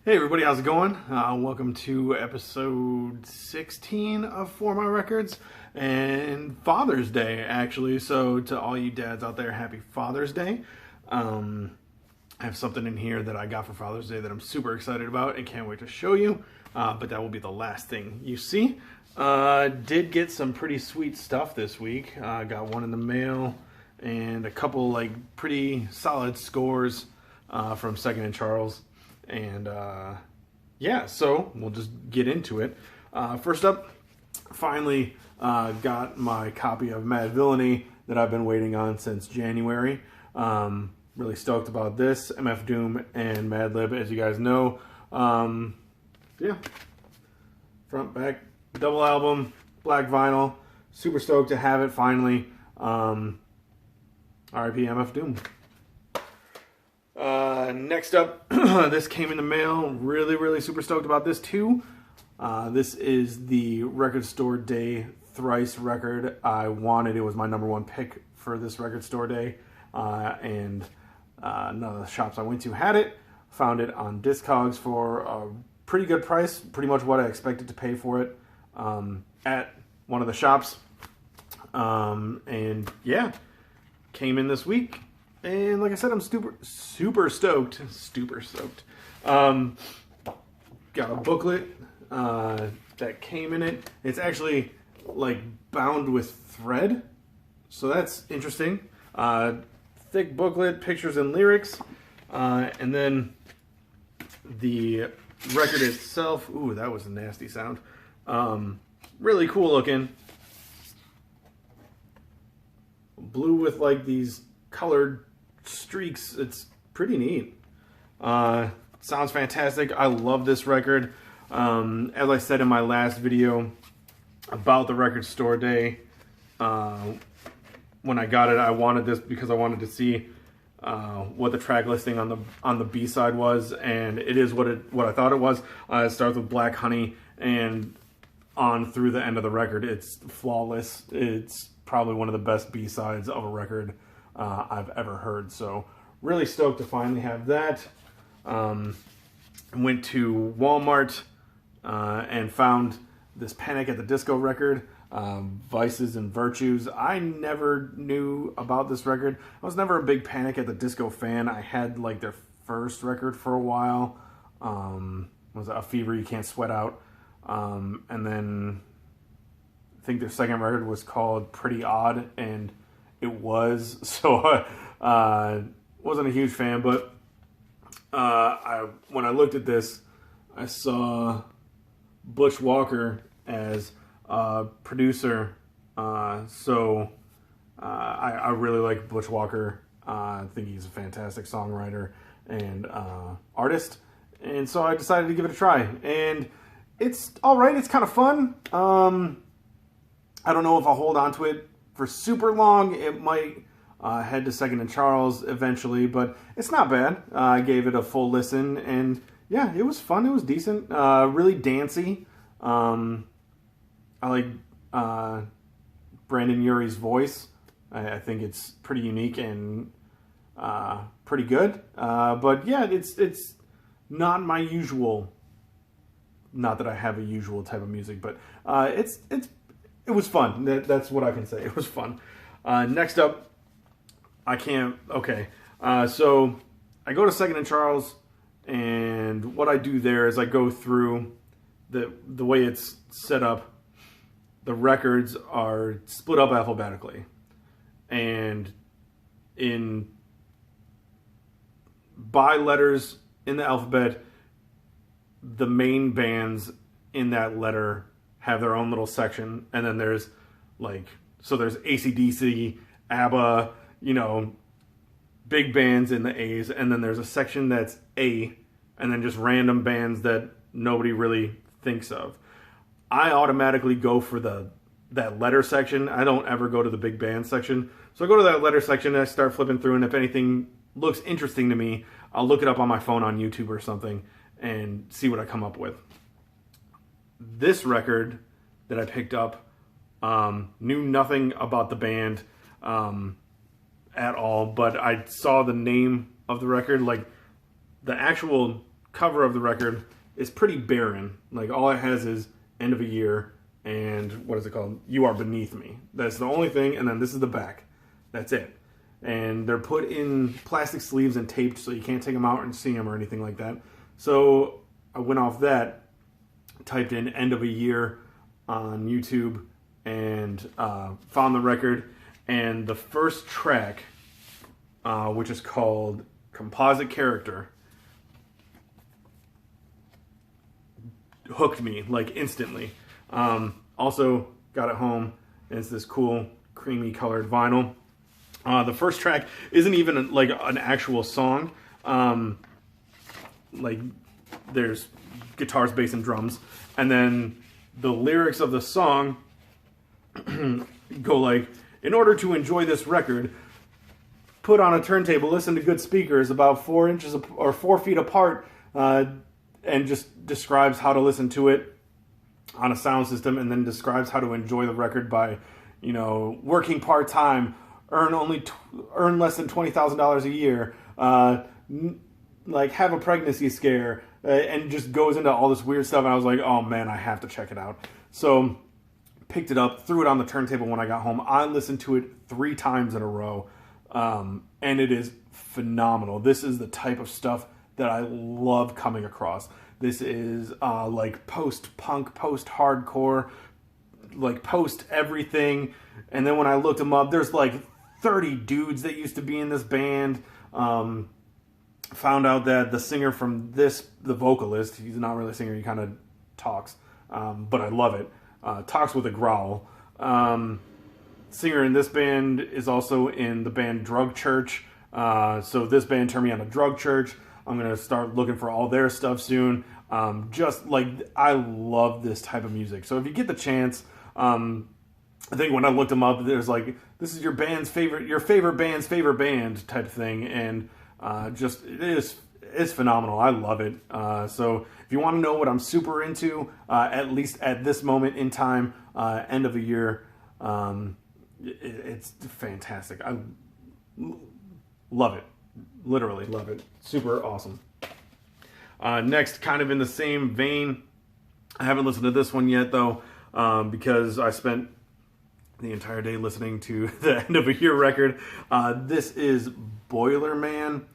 Hey everybody, how's it going? Welcome to episode 16 of For My Records and Father's Day, actually. So to all you dads out there, happy Father's Day. I have something in here that I got for Father's Day that I'm super excited about and can't wait to show you. But that will be the last thing you see. Did get some pretty sweet stuff this week. Got one in the mail and a couple like pretty solid scores from Second and Charles. And yeah, so we'll just get into it. First up, finally got my copy of Mad Villainy that I've been waiting on since January. Really stoked about this. MF Doom and Madlib, as you guys know. Yeah, front, back, double album, black vinyl. Super stoked to have it finally. RIP MF Doom. Next up, this came in the mail. Really super stoked about this too. This is the Record Store Day Thrice record I wanted. It was my number one pick for this Record Store Day. And none of the shops I went to had it. Found it on Discogs for a pretty good price. Pretty much what I expected to pay for it at one of the shops. And yeah, came in this week. And like I said, I'm super stoked. Got a booklet that came in it. It's actually like bound with thread, so that's interesting. Thick booklet, pictures and lyrics, and then the record itself. Ooh, that was a nasty sound. Really cool looking. Blue with like these colored streaks. It's pretty neat. Sounds fantastic. I love this record. As I said in my last video about the Record Store Day, when I got it, I wanted this because I wanted to see what the track listing on the B-side was, and it is what I thought it was. It starts with Black Honey, and on through the end of the record, it's flawless. It's probably one of the best B-sides of a record I've ever heard. So really stoked to finally have that. Went to Walmart and found this Panic at the Disco record, Vices and Virtues. I never knew about this record. I was never a big Panic at the Disco fan. I had like their first record for a while. Was A Fever You Can't Sweat Out. And then I think their second record was called Pretty Odd, and it was, so wasn't a huge fan, but when I looked at this, I saw Butch Walker as producer, so I really like Butch Walker. I think he's a fantastic songwriter and artist, and so I decided to give it a try, and it's alright. It's kind of fun. I don't know if I'll hold on to it for super long. It might head to Second and Charles eventually, but it's not bad. I gave it a full listen, and yeah, it was fun. It was decent. Really dancey. I like Brandon Urie's voice. I think it's pretty unique and pretty good. But yeah, it's not my usual. Not that I have a usual type of music, but it was fun. That's what I can say. It was fun. Next up, so I go to Second and Charles, and what I do there is I go through the way it's set up. The records are split up alphabetically, and by letters in the alphabet, the main bands in that letter have their own little section, and then there's there's AC/DC, ABBA, big bands in the A's, and then there's a section that's A, and then just random bands that nobody really thinks of. I automatically go for that letter section. I don't ever go to the big band section. So I go to that letter section and I start flipping through, and if anything looks interesting to me, I'll look it up on my phone on YouTube or something and see what I come up with. This record that I picked up, knew nothing about the band at all, but I saw the name of the record, like the actual cover of the record is pretty barren. Like, all it has is end of a year and what is it called? You Are Beneath Me. That's the only thing, and then this is the back. That's it. And they're put in plastic sleeves and taped so you can't take them out and see them or anything like that. So I went off that, typed in end of a year on YouTube, and found the record. And the first track, which is called Composite Character, hooked me like instantly. Also got it home, and it's this cool creamy colored vinyl. The first track isn't even like an actual song. Like, there's guitars, bass, and drums, and then the lyrics of the song go like, in order to enjoy this record, put on a turntable, listen to good speakers about 4 inches or 4 feet apart, and just describes how to listen to it on a sound system, and then describes how to enjoy the record by, working part-time, earn less than $20,000 a year, like have a pregnancy scare, and just goes into all this weird stuff. And I was like, oh man, I have to check it out. So picked it up, threw it on the turntable when I got home. I listened to it 3 times in a row, and it is phenomenal. This is the type of stuff that I love coming across. This is like post-punk, post-hardcore, like post-everything. And then when I looked them up, there's like 30 dudes that used to be in this band. Found out that the singer from this, the vocalist, he's not really a singer, he kind of talks, but I love it. Talks with a growl. Singer in this band is also in the band Drug Church. So this band turned me on to Drug Church. I'm going to start looking for all their stuff soon. Just like, I love this type of music. So if you get the chance, I think when I looked them up, there's like, this is your favorite band's favorite band type of thing. And it's phenomenal. I love it. So if you want to know what I'm super into, at least at this moment in time, end of the year, it's fantastic. I love it. Literally love it. Super awesome. Next, kind of in the same vein, I haven't listened to this one yet though, because I spent the entire day listening to the end of a year record. This is Boilerman,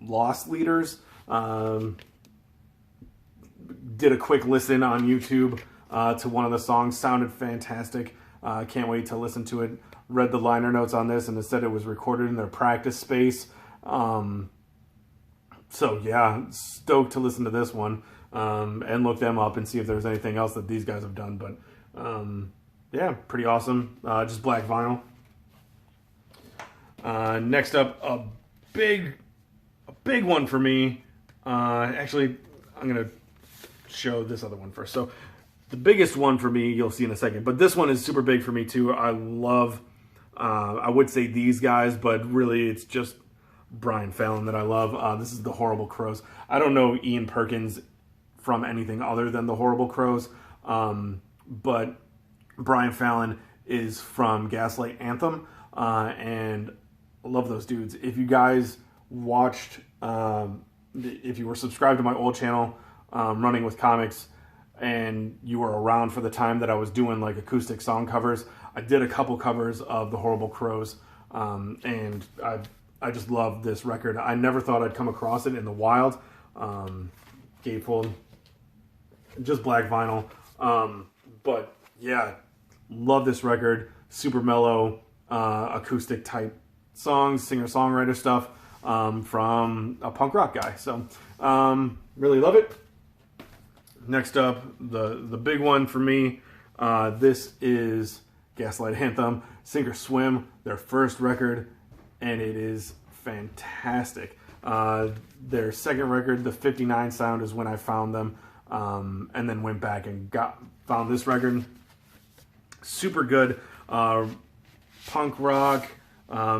Lost Leaders. Did a quick listen on YouTube to one of the songs. Sounded fantastic. Can't wait to listen to it. Read the liner notes on this, and it said it was recorded in their practice space. So yeah, stoked to listen to this one, and look them up and see if there's anything else that these guys have done. But yeah, pretty awesome. Just black vinyl. Next up, a big one for me. Actually, I'm gonna show this other one first. So the biggest one for me, you'll see in a second, but this one is super big for me too. I love, I would say these guys, but really it's just Brian Fallon that I love. This is the Horrible Crows. I don't know Ian Perkins from anything other than the Horrible Crows, but Brian Fallon is from Gaslight Anthem, and I love those dudes. If you guys watched, if you were subscribed to my old channel, Running with Comics, and you were around for the time that I was doing like acoustic song covers, I did a couple covers of the Horrible Crows, and I just love this record. I never thought I'd come across it in the wild. Gatefold, just black vinyl, but yeah, love this record. Super mellow, acoustic type songs, singer-songwriter stuff, from a punk rock guy. So really love it. Next up, the big one for me, this is Gaslight Anthem, Sink or Swim, their first record, and it is fantastic. Their second record, the 59 Sound, is when I found them, and then went back and found this record. Super good. Punk rock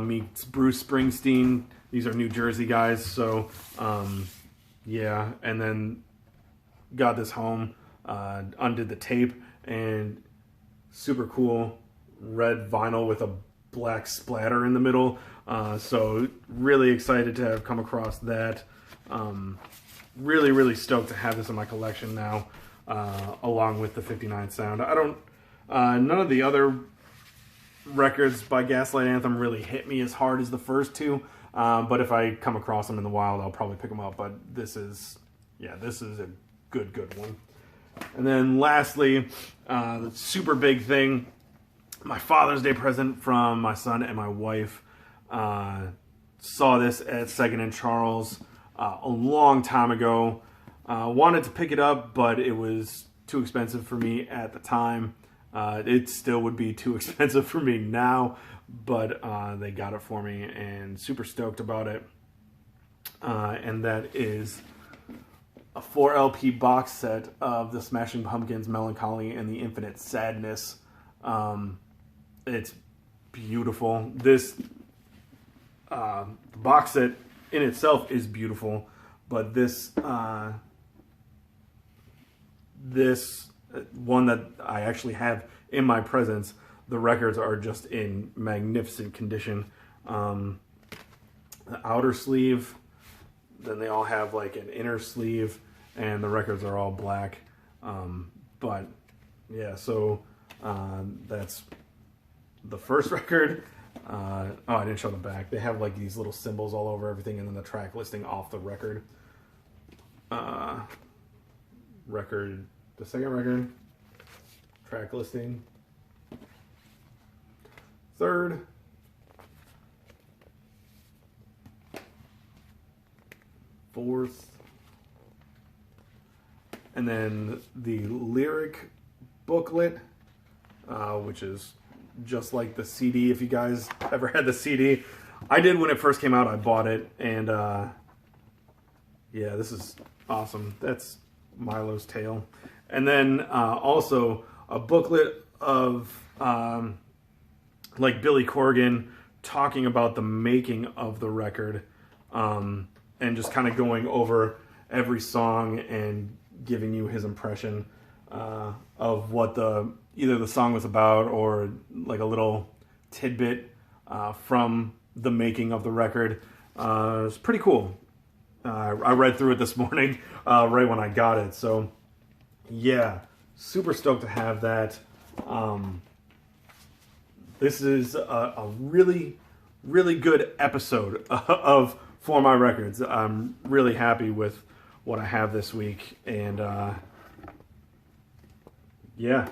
meets Bruce Springsteen. These are New Jersey guys, so yeah. And then got this home, undid the tape, and super cool red vinyl with a black splatter in the middle. So really excited to have come across that. really, really stoked to have this in my collection now, along with the 59 sound. None of the other records by Gaslight Anthem really hit me as hard as the first two, but if I come across them in the wild, I'll probably pick them up. But this is a good one. And then lastly, the super big thing, my Father's Day present from my son and my wife. Saw this at Second and Charles a long time ago. Wanted to pick it up, but it was too expensive for me at the time. It still would be too expensive for me now, but they got it for me and super stoked about it. And that is a 4 LP box set of the Smashing Pumpkins' Melancholy and the Infinite Sadness. It's beautiful. This box set in itself is beautiful, but this one that I actually have in my presence, the records are just in magnificent condition. The outer sleeve, then they all have like an inner sleeve, and the records are all black. But yeah, so that's the first record. Oh, I didn't show the back. They have like these little symbols all over everything, and then the track listing off the record. The second record, track listing. Third. Fourth. And then the lyric booklet, which is just like the CD. If you guys ever had the CD, I did when it first came out. I bought it, and yeah, this is awesome. That's Milo's Tale. And then also a booklet of like Billy Corgan talking about the making of the record, and just kind of going over every song and giving you his impression of what either the song was about, or like a little tidbit from the making of the record. It's pretty cool. I read through it this morning right when I got it. So yeah, super stoked to have that. This is a really, really good episode of For My Records. I'm really happy with what I have this week, and yeah,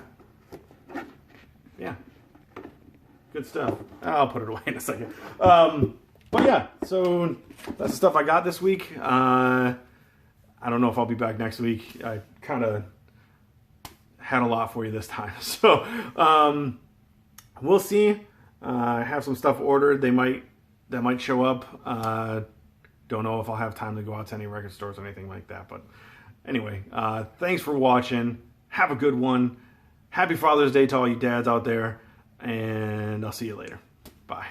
good stuff. I'll put it away in a second. But yeah, so that's the stuff I got this week. I don't know if I'll be back next week. I kind of had a lot for you this time, so we'll see. I have some stuff ordered. That might show up. Don't know if I'll have time to go out to any record stores or anything like that. But anyway, thanks for watching. Have a good one. Happy Father's Day to all you dads out there. And I'll see you later. Bye.